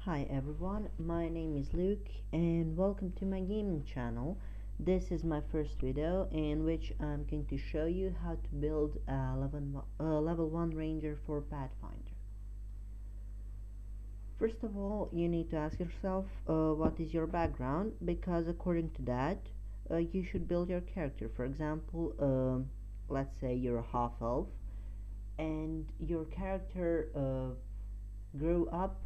Hi everyone, my name is Luke and welcome to my gaming channel. This is my first video in which I'm going to show you how to build a level 1 ranger for Pathfinder. First of all, you need to ask yourself what is your background, because according to that you should build your character. For example, let's say you're a half elf and your character grew up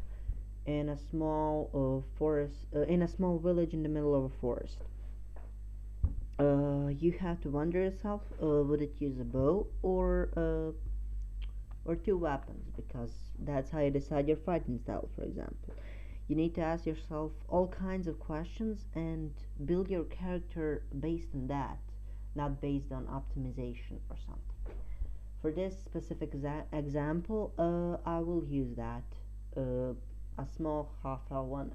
in a small in a small village in the middle of a forest. You have to wonder yourself, would it use a bow or two weapons, because that's how you decide your fighting style. For example, you need to ask yourself all kinds of questions and build your character based on that, not based on optimization or something. For this specific example, I will use that. A small half-elven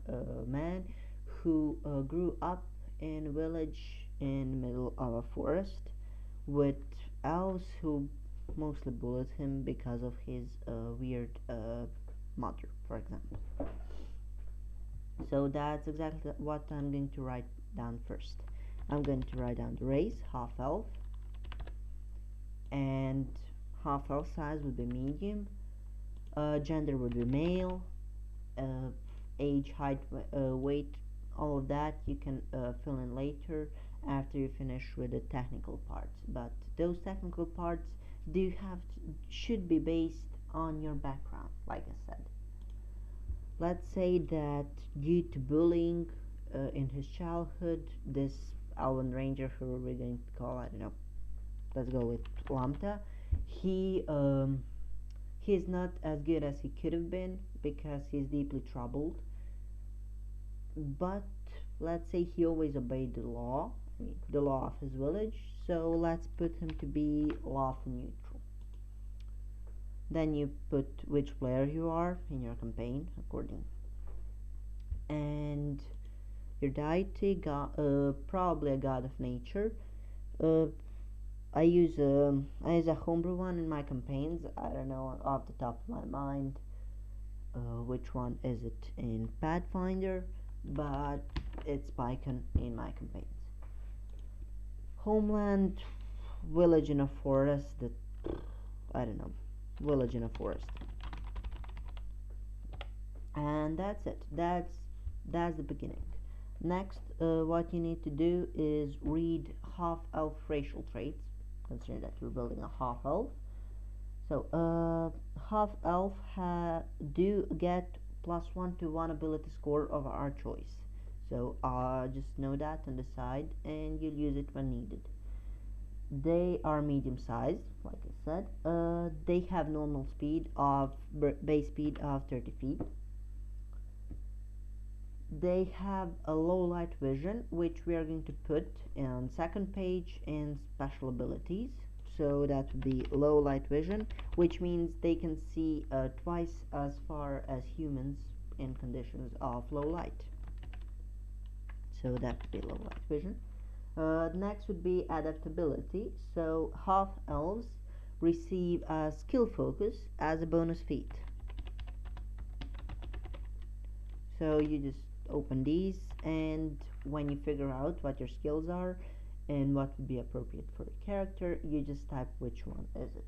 man who grew up in a village in the middle of a forest with elves who mostly bullied him because of his weird mother, for example. So that's exactly what I'm going to write down first. I'm going to write down the race, half-elf, and half-elf size would be medium, gender would be male, uh, age, height, weight, all of that you can fill in later after you finish with the technical parts. But those technical parts should be based on your background, like I said. Let's say that due to bullying in his childhood, this Elven Ranger, who we're going to call, I don't know, let's go with Lamta, he's not as good as he could have been because he's deeply troubled. But let's say he always obeyed the law, the law of his village, so let's put him to be lawful neutral. Then you put which player you are in your campaign according, and your deity, probably a god of nature. uh, I use a homebrew one in my campaigns. I don't know off the top of my mind which one is it in Pathfinder, but it's Python in my campaigns. Homeland, village in a forest. That, I don't know, village in a forest, and that's it. That's the beginning. Next, what you need to do is read half elf racial traits. Consider that you're building a half elf. So, half elf do get +1 to 1 ability score of our choice. So, just know that on the side, and you'll use it when needed. They are medium sized, like I said. They have normal speed of base speed of 30 feet. They have a low light vision, which we are going to put on second page in special abilities. So that would be low light vision, which means they can see twice as far as humans in conditions of low light. So that would be low light vision. Next would be adaptability. So half elves receive a skill focus as a bonus feat. So you just open these, and when you figure out what your skills are and what would be appropriate for your character, you just type which one is it.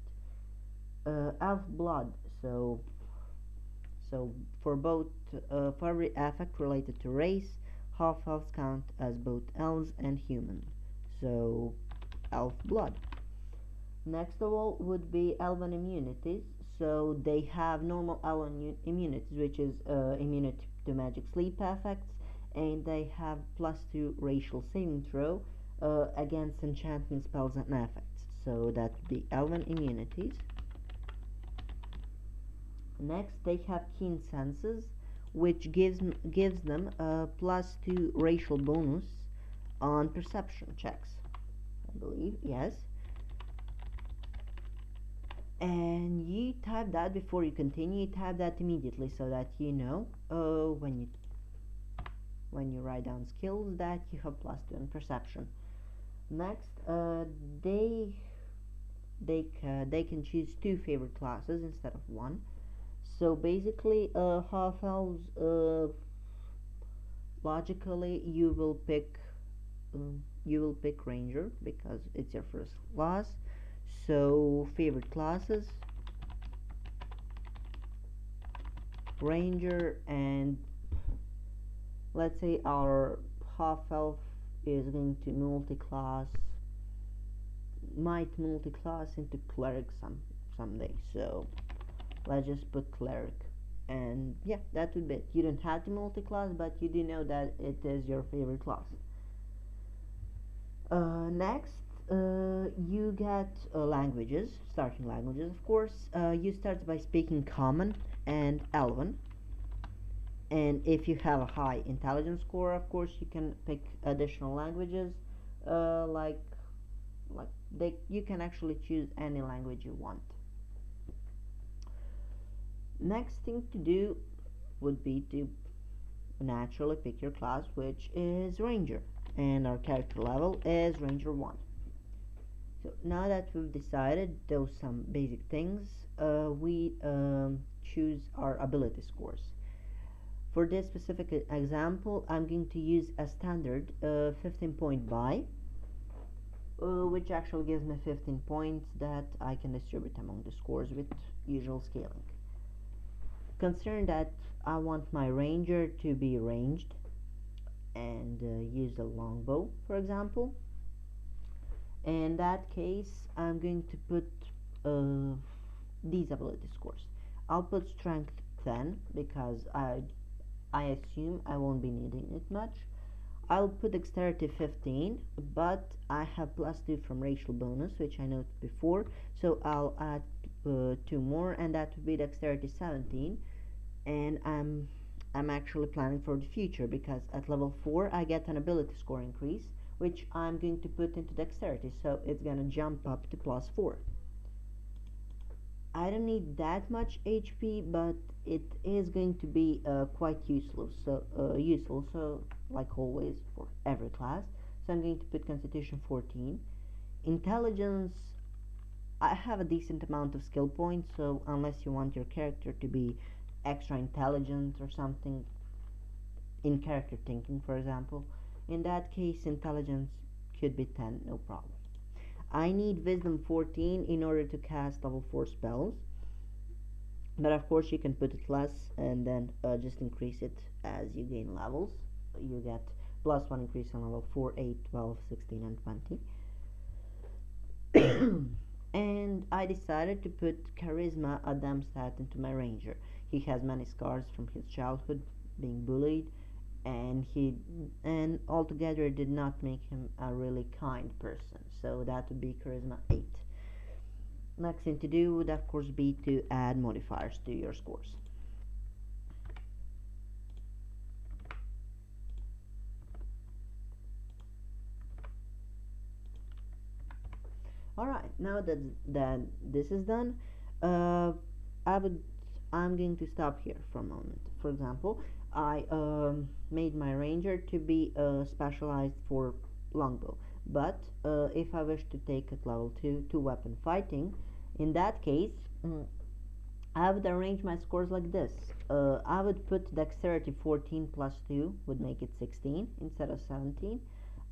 Elf blood. So for both for every affect related to race, half elves count as both elves and human. So elf blood. Next of all would be elven immunities. So they have normal elven immunities, which is immunity to magic sleep effects, and they have +2 racial saving throw against enchantment spells and effects. So that would be elven immunities. Next, they have keen senses, which gives them a +2 racial bonus on perception checks, I believe, yes. And you type that before you continue. You type that immediately so that you know when you write down skills that you have +2 in perception. Next, they can choose 2 favorite classes instead of 1. So basically, half elves, logically, you will pick ranger because it's your first class. So favorite classes, ranger, and let's say our half elf is going to multi-class, might multi-class into cleric someday. So let's just put cleric, and yeah, that would be it. You don't have to multi-class, but you do know that it is your favorite class. Next, you get languages, starting languages, of course. You start by speaking common and elven, and if you have a high intelligence score, of course, you can pick additional languages, uh, like you can actually choose any language you want. Next thing to do would be to naturally pick your class, which is ranger, and our character level is ranger 1. So now that we've decided those some basic things, we choose our ability scores. For this specific example, I'm going to use a standard 15 point buy, which actually gives me 15 points that I can distribute among the scores with usual scaling. Considering that I want my ranger to be ranged and use a longbow, for example, in that case, I'm going to put these ability scores. I'll put strength 10 because I assume I won't be needing it much. I'll put dexterity 15, but I have plus 2 from racial bonus, which I noted before, so I'll add 2 more, and that would be dexterity 17. And I'm actually planning for the future because at level 4 I get an ability score increase, which I'm going to put into dexterity, so it's gonna jump up to plus 4. I don't need that much HP, but it is going to be quite useful. So like always for every class. So I'm going to put Constitution 14. Intelligence. I have a decent amount of skill points, so unless you want your character to be extra intelligent or something in character thinking, for example, in that case, intelligence could be 10, no problem. I need wisdom 14 in order to cast level 4 spells, but of course you can put it less and then just increase it as you gain levels. You get plus 1 increase on level 4, 8, 12, 16, and 20. And I decided to put charisma, a damn stat, into my ranger. He has many scars from his childhood, being bullied, and altogether did not make him a really kind person. So that would be charisma 8. Next thing to do would of course be to add modifiers to your scores. Alright, now that this is done, uh, I would I'm going to stop here for a moment. For example, I made my ranger to be specialized for longbow, but if I wish to take at level 2 to weapon fighting, in that case, I would arrange my scores like this. I would put dexterity 14 plus 2 would make it 16 instead of 17.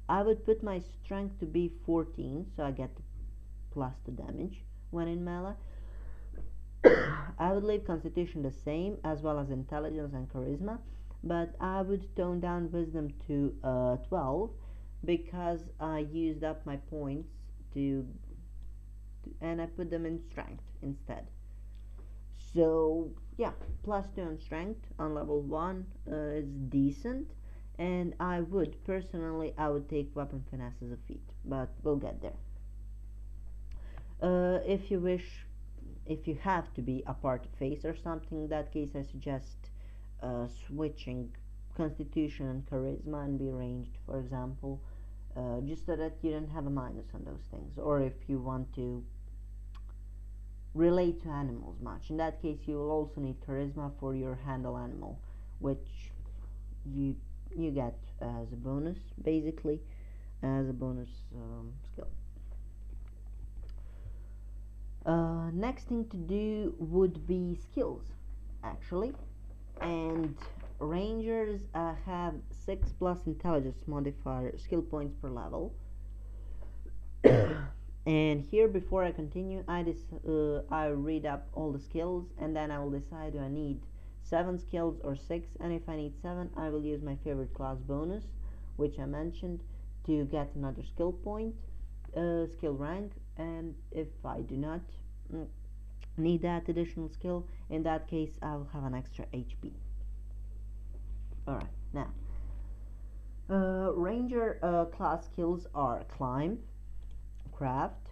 I would put my strength to be 14, so I get plus 2 damage when in melee. I would leave constitution the same as well as intelligence and charisma, but I would tone down wisdom to 12 because I used up my points and I put them in strength instead. So yeah, plus 2 on strength on level 1 is decent, and I would take weapon finesse as a feat, but we'll get there. If you wish, if you have to be a part face or something, in that case I suggest switching constitution and charisma and be ranged, for example, just so that you don't have a minus on those things. Or if you want to relate to animals much, in that case you will also need charisma for your handle animal, which you you get as a bonus, basically as a bonus skill. Next thing to do would be skills. actually. And rangers have 6 plus intelligence modifier skill points per level. And here, before I continue, I read up all the skills, and then I will decide do I need 7 skills or 6, and if I need 7 I will use my favorite class bonus, which I mentioned, to get another skill point, skill rank. And if I do not mm, need that additional skill, in that case I will have an extra HP. Alright, now ranger class skills are climb, craft,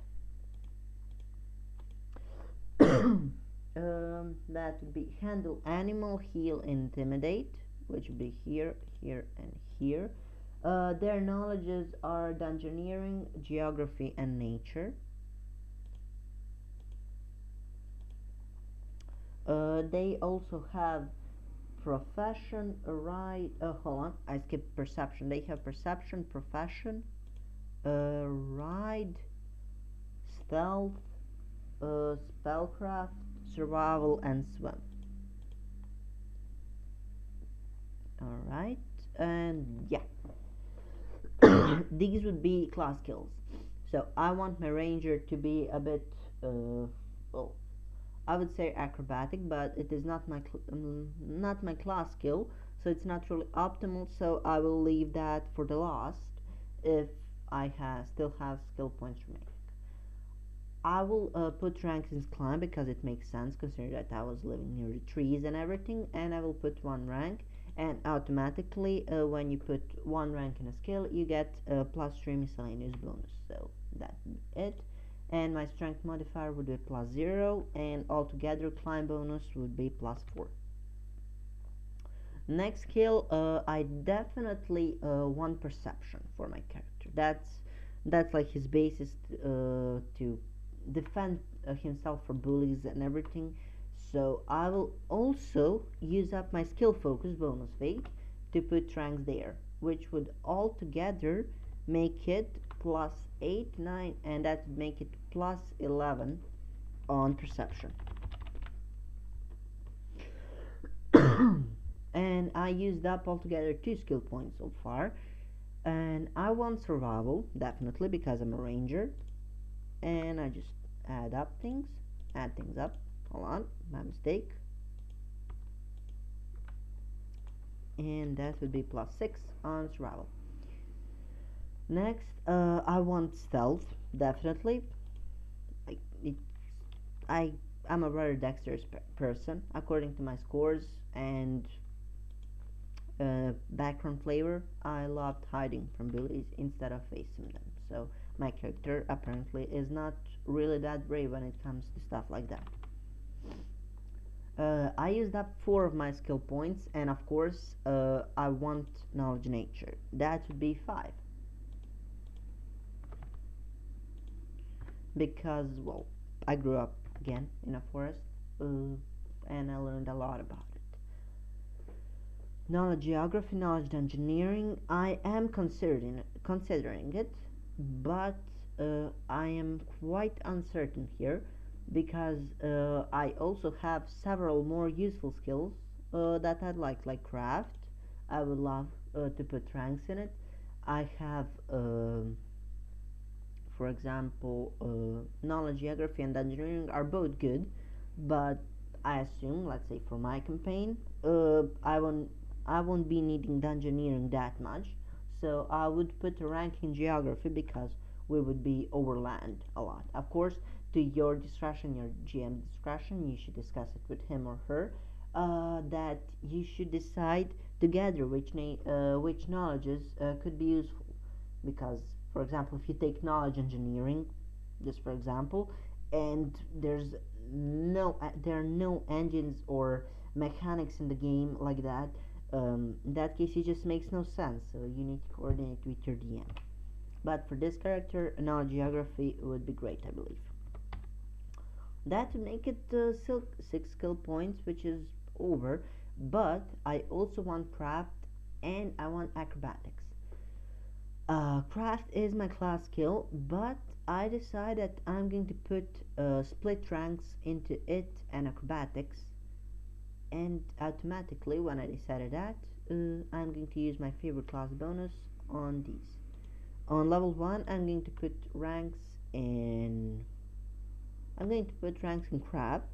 that would be handle animal, heal, intimidate, which would be here, here, and here. Their knowledges are dungeoneering, geography, and nature. They also have profession, right? Hold on, I skipped perception. They have perception, profession, ride, stealth, spellcraft, survival, and swim. Alright, and yeah, these would be class skills. So I want my ranger to be a bit, well, I would say acrobatic, but it is not my class skill, so it's not really optimal. So I will leave that for the last if I still have skill points remaining. I will put rank in climb because it makes sense considering that I was living near the trees and everything, and I will put 1 rank, and automatically when you put 1 rank in a skill you get a +3 miscellaneous bonus, so that's it. And my strength modifier would be +0, and altogether climb bonus would be +4. Next skill, I definitely want perception for my character. That's like his basis to defend himself from bullies and everything. So I will also use up my skill focus bonus fate to put ranks there, which would altogether make it +8, 9, and that would make it +11 on perception. And I used up altogether 2 skill points so far. And I want survival, definitely, because I'm a ranger. And I just add things up. Hold on, my mistake. And that would be +6 on survival. Next, I want stealth, definitely. I, it, I'm a very dexterous person, according to my scores and background flavor. I loved hiding from bullies instead of facing them. So my character apparently is not really that brave when it comes to stuff like that. I used up 4 of my skill points, and of course, I want knowledge nature. That would be 5. Because, well, I grew up again in a forest, and I learned a lot about it. Knowledge geography, knowledge engineering, I am considering it, but I am quite uncertain here because I also have several more useful skills that I'd like craft. I would love to put ranks in it. I have, for example, knowledge, geography, and engineering are both good, but I assume, let's say for my campaign, I won't be needing dungeoneering that much, so I would put a rank in geography because we would be overland a lot. Of course, to your discretion, your GM discretion, you should discuss it with him or her. That you should decide together which knowledges could be useful. Because, for example, if you take knowledge engineering, just for example, and there are no engines or mechanics in the game like that, in that case it just makes no sense, so you need to coordinate with your DM. But for this character, knowledge geography would be great, I believe. That would make it 6 skill points, which is over, but I also want craft and I want acrobatics. Craft is my class skill, but I decided I'm going to put split ranks into it and acrobatics, and automatically when I decided that, I'm going to use my favorite class bonus on these. On level 1 I'm going to put ranks in craft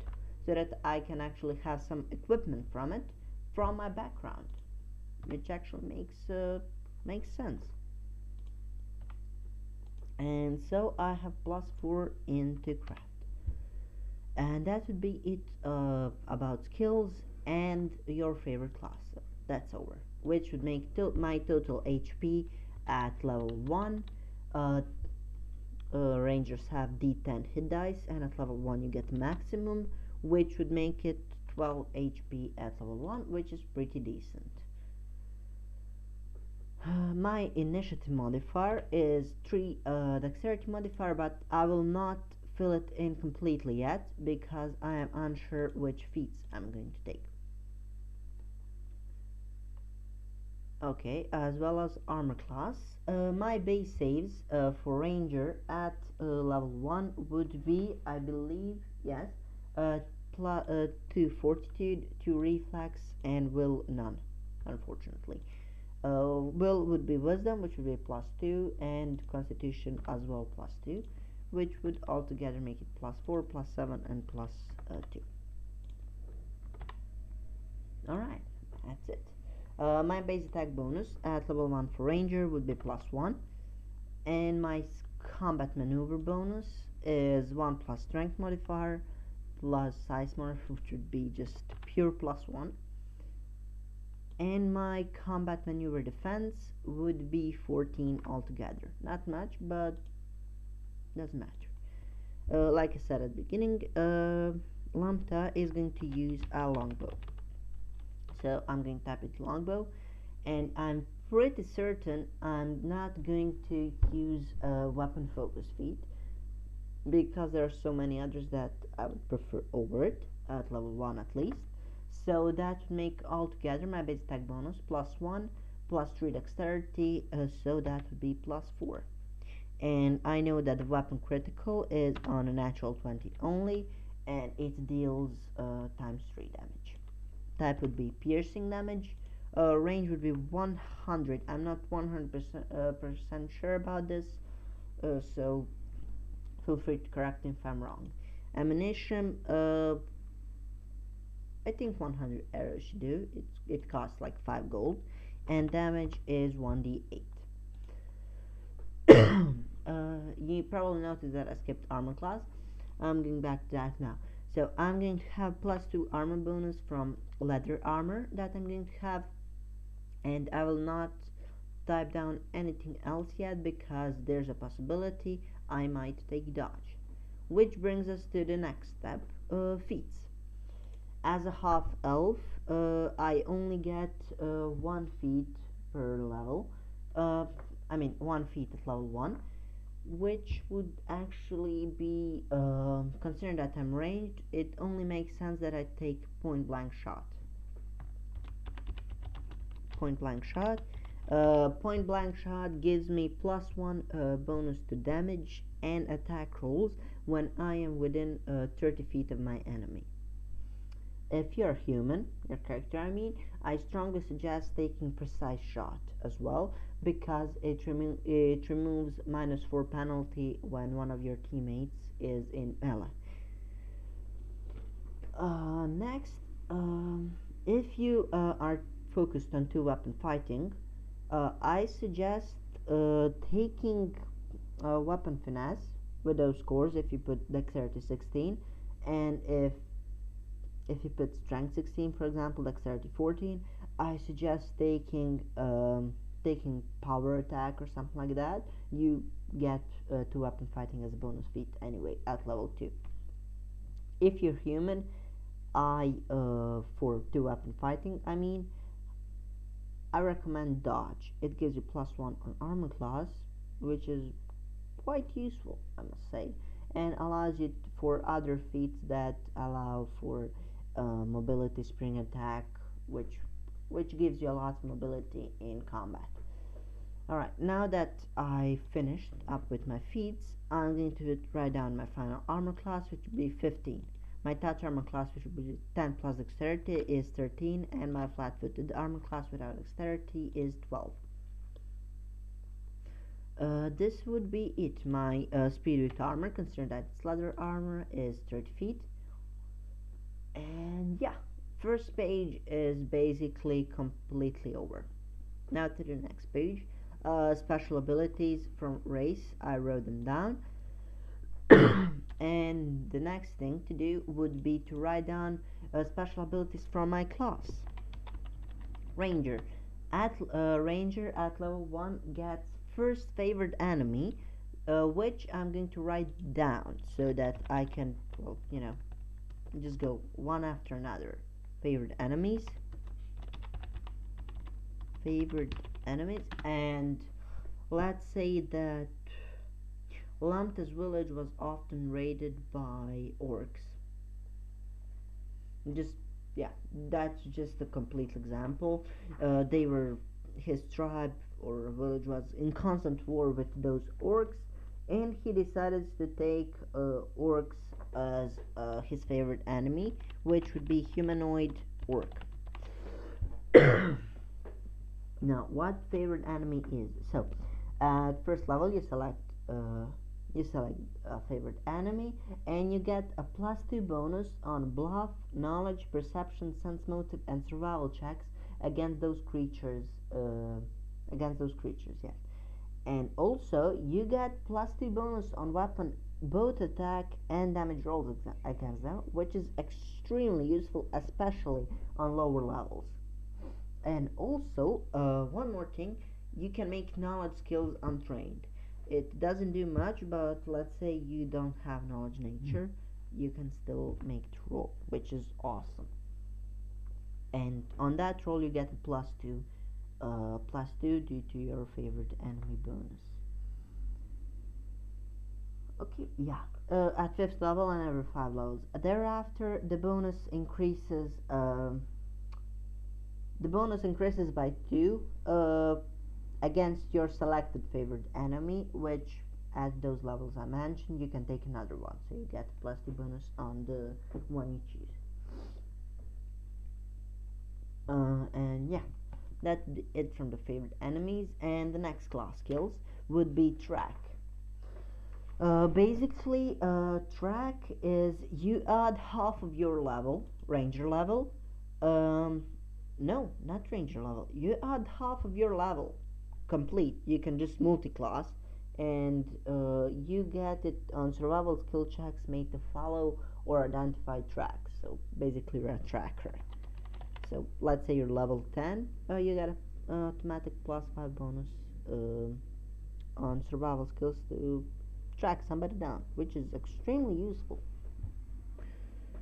so that I can actually have some equipment from it from my background, which actually makes sense. And so I have plus 4 into craft. And that would be it about skills and your favorite class. So that's over. Which would make my total HP at level 1. Uh, Rangers have D10 hit dice, and at level 1 you get maximum, which would make it 12 HP at level 1, which is pretty decent. My initiative modifier is 3 dexterity modifier, but I will not fill it in completely yet because I am unsure which feats I'm going to take. Okay, as well as armor class. My base saves for ranger at level 1 would be, I believe, yes, 2 fortitude, 2 reflex, and will none, unfortunately. Will would be wisdom, which would be plus 2, and constitution as well plus 2, which would altogether make it plus 4, plus 7, and plus 2. Alright, that's it. My base attack bonus at level 1 for ranger would be plus 1, and my combat maneuver bonus is 1 plus strength modifier plus size modifier, which would be just pure plus 1, and my combat maneuver defense would be 14 altogether. Not much, but doesn't matter. Like I said at the beginning, Lamta is going to use a longbow. So I'm going to tap it longbow, and I'm pretty certain I'm not going to use a weapon focus feat because there are so many others that I would prefer over it at level 1 at least. So that would make altogether my base attack bonus plus 1 plus 3 dexterity, so that would be plus 4. And I know that the weapon critical is on a natural 20 only, and it deals times 3 damage. Type would be piercing damage. Range would be 100. I'm not 100% sure about this, so feel free to correct me if I'm wrong. Ammunition, I think 100 arrows should do. It costs like 5 gold, and damage is 1d8. You probably noticed that I skipped armor class. I'm going back to that now. So I'm going to have plus 2 armor bonus from leather armor that I'm going to have, and I will not type down anything else yet because there's a possibility I might take dodge. Which brings us to the next step, feats. As a half elf, I only get 1 feat per level. I mean 1 feat at level 1, which would actually be, considering that I'm ranged, it only makes sense that I take point blank shot. Point blank shot. Point blank shot gives me plus 1 bonus to damage and attack rolls when I am within 30 feet of my enemy. If you're human, your character I strongly suggest taking precise shot as well, because it removes minus 4 penalty when one of your teammates is in melee. Next, if you are focused on 2-weapon fighting, I suggest taking weapon finesse with those scores if you put dexterity 16, and if you put strength 16, for example, dexterity 14, I suggest taking power attack or something like that. You get 2-weapon fighting as a bonus feat anyway at level 2. If you're human, for 2-weapon fighting, I recommend dodge. It gives you plus 1 on armor class, which is quite useful, I must say, and allows you for other feats that allow for mobility, spring attack, which gives you a lot of mobility in combat. Alright, now that I finished up with my feats, I'm going to write down my final armor class, which would be 15. My touch armor class, which would be 10 plus dexterity, is 13, and my flat-footed armor class without dexterity is 12. This would be it. My speed with armor, considering that its leather armor, is 30 feet. And yeah, first page is basically completely over. Now to the next page. Special abilities from race, I wrote them down. And the next thing to do would be to write down special abilities from my class. Ranger. Ranger at level 1 gets first favored enemy, which I'm going to write down so that I can, well, just go one after another. Favored enemies, favored enemies, and let's say that Lamta's village was often raided by orcs. Just yeah, that's just a complete example. They were his tribe or village was in constant war with those orcs, and he decided to take orcs as his favorite enemy, which would be humanoid orc. Now, what favorite enemy is? So, at first level, you select a favorite enemy, and you get a +2 bonus on bluff, knowledge, perception, sense motive, and survival checks against those creatures. Yes. And also, you get +2 bonus on weapon, both attack and damage rolls against them, which is extremely useful, especially on lower levels. And also, one more thing, you can make knowledge skills untrained. It doesn't do much, but let's say you don't have knowledge nature, you can still make it roll, which is awesome. And on that roll, you get a +2 due to your favorite enemy bonus. Okay, yeah. At 5th level and every 5 levels. Thereafter, the bonus increases. By 2 against your selected favorite enemy, which at those levels I mentioned, you can take another one, so you get a +2 bonus on the one you choose. And yeah, that's it from the favorite enemies. And the next class skills would be track. Basically, track is you add half of your level, ranger level. No, not ranger level. You add half of your level complete. You can just multi-class, and you get it on survival skill checks made to follow or identify tracks. So basically, you're a tracker. So let's say you're level 10, you get a automatic +5 bonus on survival skills to track somebody down, which is extremely useful.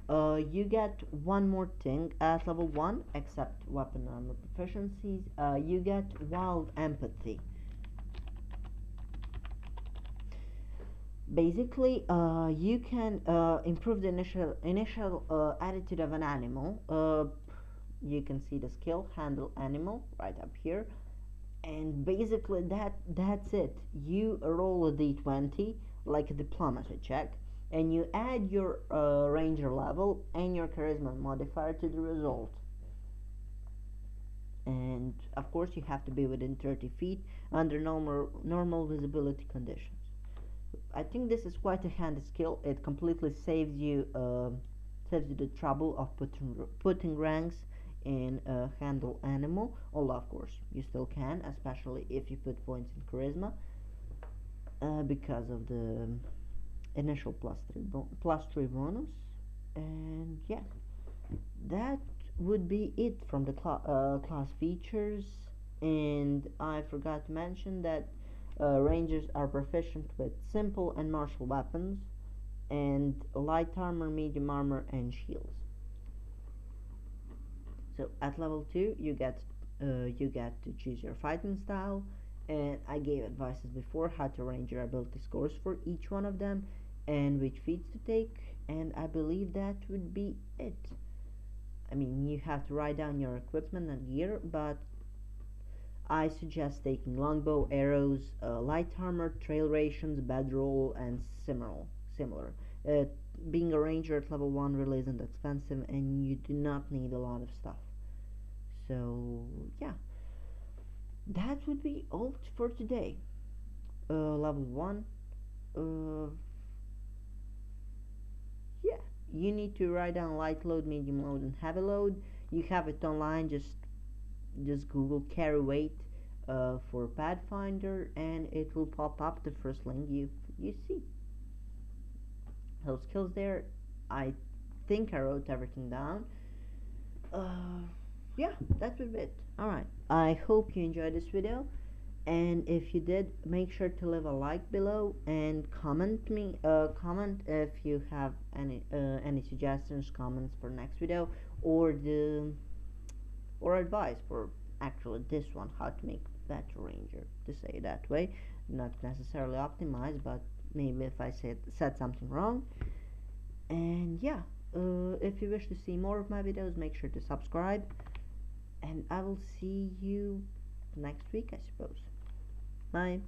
You get one more thing at level 1, except weapon armor proficiencies. You get wild empathy. Basically, you can improve the initial attitude of an animal. You can see the skill handle animal right up here, and basically that's it. You roll a d20 like a diplomacy check, and you add your ranger level and your charisma modifier to the result. And of course, you have to be within 30 feet under normal visibility conditions. I think this is quite a handy skill. It completely saves you the trouble of putting ranks in handle animal. Although of course you still can, especially if you put points in charisma, because of the initial +3 bonus. And yeah, that would be it from the class features. And I forgot to mention that rangers are proficient with simple and martial weapons, and light armor, medium armor, and shields. So at level 2, you get to choose your fighting style, and I gave advices before how to range your ability scores for each one of them, and which feats to take. And I believe that would be it. I mean, you have to write down your equipment and gear, but I suggest taking longbow, arrows, light armor, trail rations, bedroll, and similar. being a ranger at level 1 really isn't expensive, and you do not need a lot of stuff. So yeah, that would be all for today. Level 1, uh, yeah, you need to write down light load, medium load, and heavy load. You have it online, just Google carry weight for Pathfinder, and it will pop up the first link you see. Those skills there, I think I wrote everything down. Uh, yeah, that would be it. Alright, I hope you enjoyed this video, and if you did, make sure to leave a like below and comment if you have any suggestions, comments for next video, or the or advice for actually this one, how to make better ranger, to say it that way, not necessarily optimize, but maybe if I said something wrong. And yeah, if you wish to see more of my videos, make sure to subscribe, and I will see you next week, I suppose. Bye.